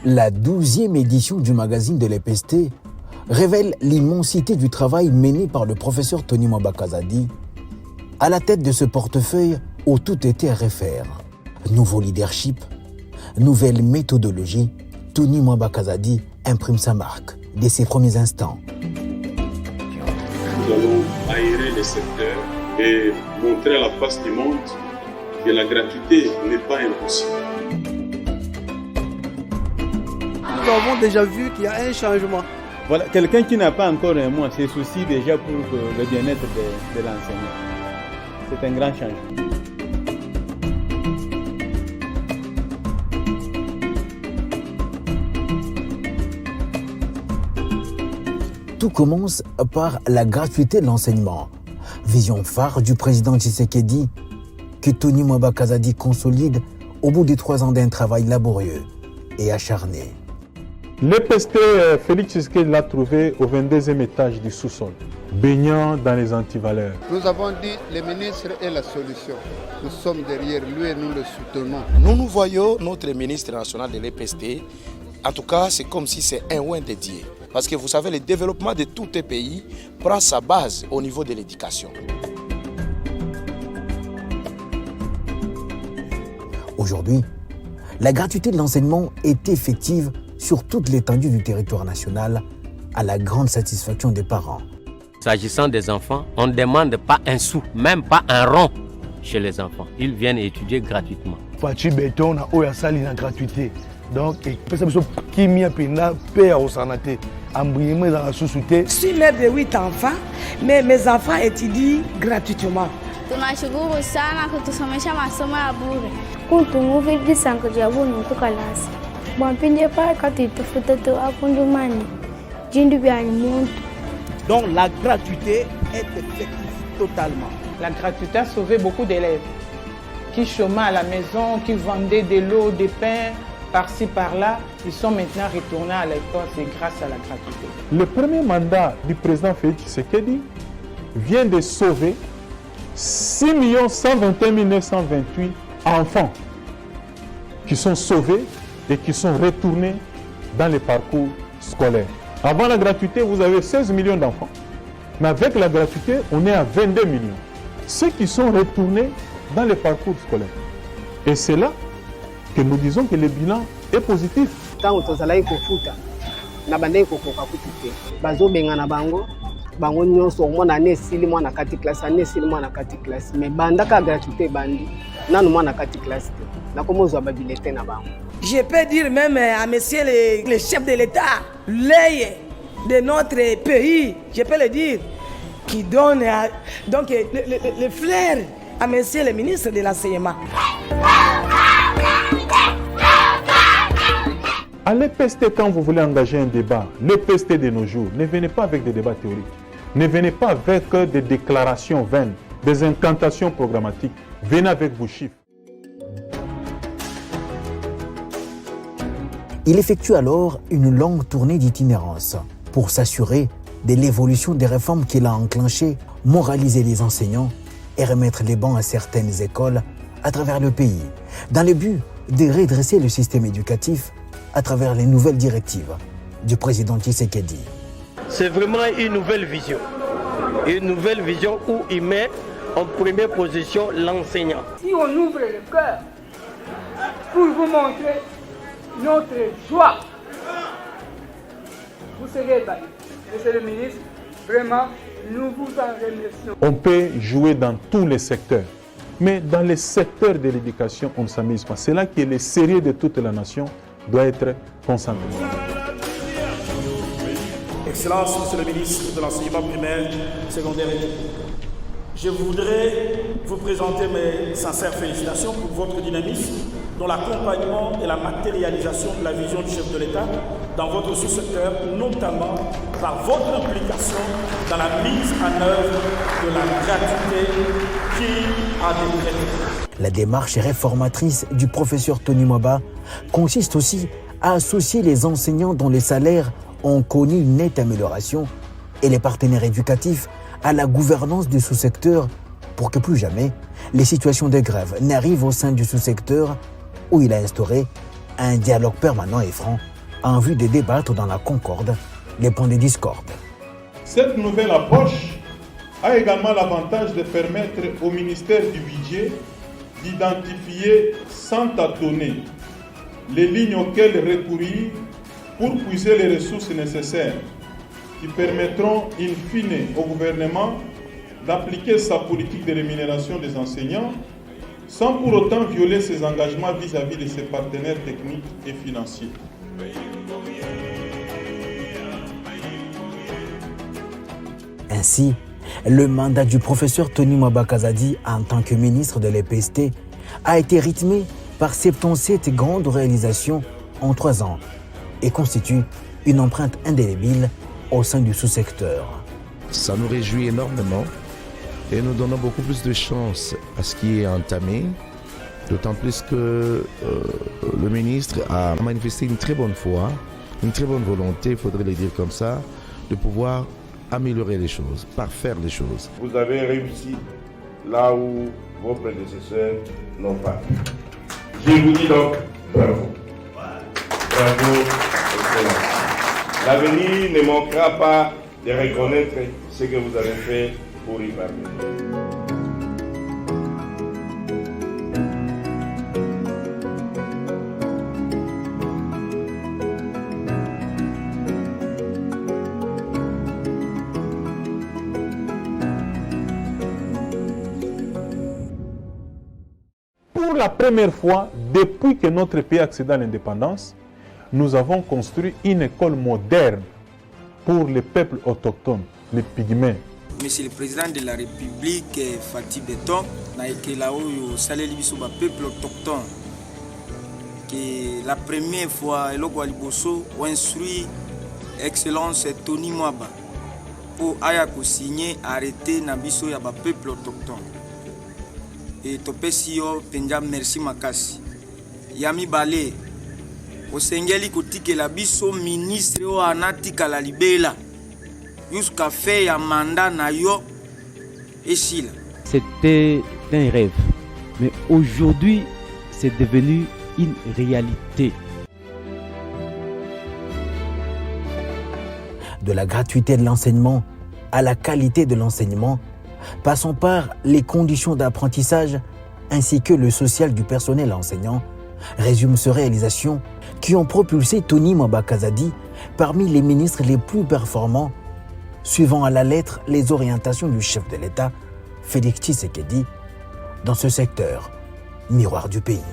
La 12e édition du magazine de l'EPST révèle l'immensité du travail mené par le professeur Tony Mwamba Kazadi à la tête de ce portefeuille où tout était à refaire. Nouveau leadership, nouvelle méthodologie, Tony Mwamba Kazadi imprime sa marque dès ses premiers instants. Nous allons aérer les secteurs et montrer à la face du monde que la gratuité n'est pas impossible. Nous avons déjà vu qu'il y a un changement. Voilà, quelqu'un qui n'a pas encore un mois se soucie déjà pour le bien-être de l'enseignant. C'est un grand changement. Tout commence par la gratuité de l'enseignement. Vision phare du président Tshisekedi que Tony Mwamba Kazadi consolide au bout de 3 ans d'un travail laborieux et acharné. L'EPST Félix Tshisekedi l'a trouvé au 22e étage du sous-sol, baignant dans les antivaleurs. Nous avons dit le ministre est la solution. Nous sommes derrière lui et nous le soutenons. Nous voyons notre ministre national de l'EPST. En tout cas, c'est comme si c'est un ouin dédié. Parce que vous savez, le développement de tout un pays prend sa base au niveau de l'éducation. Aujourd'hui, la gratuité de l'enseignement est effective sur toute l'étendue du territoire national, à la grande satisfaction des parents. S'agissant des enfants, on ne demande pas un sou, même pas un rond chez les enfants. Ils viennent étudier gratuitement. Fachi béton a oya sali na gratuité. Donc, personne qui m'y a pena père au sanaté. Ambriément dans la sous-souté. Je suis mère de 8 enfants, mais mes enfants étudient gratuitement. Tunashukuru sana kutusomesha masomo ya bure. Kuntunguvidisa nkujabuni kukalasi. Mwampinde pale kati tufuta tu afundumani. Jindu bya muntu. Donc la gratuité est effective totalement. La gratuité a sauvé beaucoup d'élèves qui chômaient à la maison, qui vendaient de l'eau, des pains, par-ci, par-là. Ils sont maintenant retournés à l'école, c'est grâce à la gratuité. Le premier mandat du président Félix Tshisekedi vient de sauver 6 121 928 enfants qui sont sauvés et qui sont retournés dans les parcours scolaires. Avant la gratuité, vous avez 16 millions d'enfants. Mais avec la gratuité, on est à 22 millions. Ceux qui sont retournés dans les parcours scolaires. Et c'est là que nous disons que le bilan est positif. Quand on a kofuta na bandai kokoka kutite bazo benga na bango bango nyonso mona ne sili mwana kati classe ne sili mwana kati classe mais bandaka gratuité bandi nanu mwana kati classe na komo zo ba bilete na bango. Je peux dire même à monsieur le chef de l'État, l'œil de notre pays, je peux le dire, qui donne donc le flair à monsieur le ministre de l'enseignement. À l'EPST, quand vous voulez engager un débat, l'EPST de nos jours, ne venez pas avec des débats théoriques. Ne venez pas avec des déclarations vaines, des incantations programmatiques. Venez avec vos chiffres. Il effectue alors une longue tournée d'itinérance pour s'assurer de l'évolution des réformes qu'il a enclenchées, moraliser les enseignants et remettre les bancs à certaines écoles à travers le pays, dans le but de redresser le système éducatif à travers les nouvelles directives du président Tshisekedi. C'est vraiment une nouvelle vision où il met en première position l'enseignant. Si on ouvre le cœur pour vous montrer notre joie, vous serez ébahi. Monsieur le ministre, vraiment, nous vous en remercions. On peut jouer dans tous les secteurs, mais dans les secteurs de l'éducation, on ne s'amuse pas. C'est là que le sérieux de toute la nation doit être concentré. Excellence, Monsieur le ministre de l'Enseignement primaire, secondaire et technique. Je voudrais vous présenter mes sincères félicitations pour votre dynamisme dans l'accompagnement et la matérialisation de la vision du chef de l'État dans votre sous-secteur, notamment par votre implication dans la mise en œuvre de la gratuité qui a décrété. La démarche réformatrice du professeur Tony Mwamba consiste aussi à associer les enseignants dont les salaires ont connu une nette amélioration et les partenaires éducatifs à la gouvernance du sous-secteur pour que plus jamais les situations de grève n'arrivent au sein du sous-secteur où il a instauré un dialogue permanent et franc en vue de débattre dans la concorde les points de discorde. Cette nouvelle approche a également l'avantage de permettre au ministère du Budget d'identifier sans tâtonner les lignes auxquelles recourir pour puiser les ressources nécessaires qui permettront in fine au gouvernement d'appliquer sa politique de rémunération des enseignants sans pour autant violer ses engagements vis-à-vis de ses partenaires techniques et financiers. Ainsi, le mandat du professeur Tony Mwabakazadi en tant que ministre de l'EPST a été rythmé par 77 grandes réalisations en 3 ans et constitue une empreinte indélébile au sein du sous-secteur. Ça nous réjouit énormément et nous donnons beaucoup plus de chance à ce qui est entamé, d'autant plus que le ministre a manifesté une très bonne foi, une très bonne volonté, il faudrait le dire comme ça, de pouvoir améliorer les choses, parfaire les choses. Vous avez réussi là où vos prédécesseurs n'ont pas. Je vous dis donc bravo. Bravo, excellence. L'avenir ne manquera pas de reconnaître ce que vous avez fait pour y parvenir. Pour la première fois, depuis que notre pays accède à l'indépendance, nous avons construit une école moderne pour les peuples autochtones, les pygmées. Monsieur le Président de la République, Fatih Beton, na ekela oyo saleli biso ba peuple autochtone. Que la première fois, eloko aliboso ou instruit Excellence Tony Mwaba pour aya ko signer arrêté na biso ya ba peuple autochtone. Et topesi yo penja merci makasi. Yami Balé osengeli kotikela biso ministre o anatika la libela jusqu'à faire un mandat na yo esila. C'était un rêve, mais aujourd'hui c'est devenu une réalité. De la gratuité de l'enseignement à la qualité de l'enseignement, passant par les conditions d'apprentissage ainsi que le social du personnel enseignant, résume ces réalisations qui ont propulsé Tony Mwabakazadi parmi les ministres les plus performants, suivant à la lettre les orientations du chef de l'État, Félix Tshisekedi, dans ce secteur, miroir du pays.